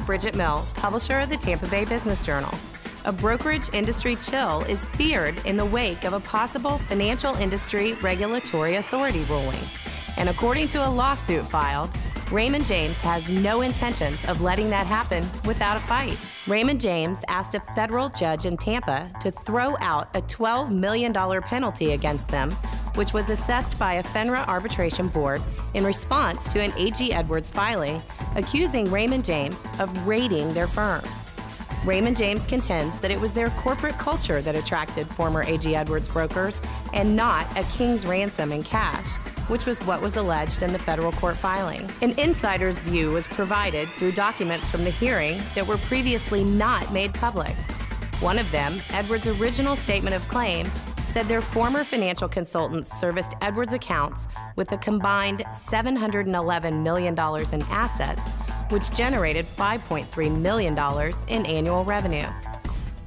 Bridget Mill, publisher of the Tampa Bay Business Journal. A brokerage industry chill is feared in the wake of a possible financial industry regulatory authority ruling. And according to a lawsuit filed, Raymond James has no intentions of letting that happen without a fight. Raymond James asked a federal judge in Tampa to throw out a $12 million penalty against them, which was assessed by a FINRA arbitration board in response to an A.G. Edwards filing accusing Raymond James of raiding their firm. Raymond James contends that it was their corporate culture that attracted former A.G. Edwards brokers and not a king's ransom in cash, which was what was alleged in the federal court filing. An insider's view was provided through documents from the hearing that were previously not made public. One of them, Edwards' original statement of claim, said their former financial consultants serviced Edwards' accounts with a combined $711 million in assets, which generated $5.3 million in annual revenue.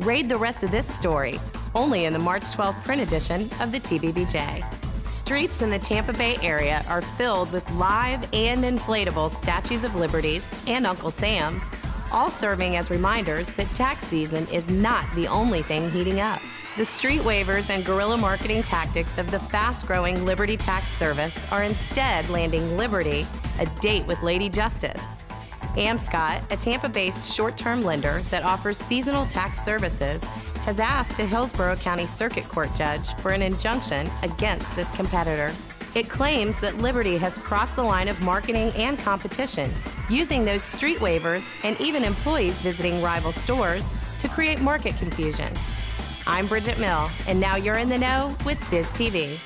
Read the rest of this story, only in the March 12th print edition of the TBBJ. Streets in the Tampa Bay area are filled with live and inflatable statues of Liberties and Uncle Sam's, all serving as reminders that tax season is not the only thing heating up. The street waivers and guerrilla marketing tactics of the fast-growing Liberty Tax Service are instead landing Liberty a date with Lady Justice. Amscott, a Tampa-based short-term lender that offers seasonal tax services, has asked a Hillsborough County Circuit Court judge for an injunction against this competitor. It claims that Liberty has crossed the line of marketing and competition, using those street waivers and even employees visiting rival stores to create market confusion. I'm Bridget Mill, and now you're in the know with Biz TV.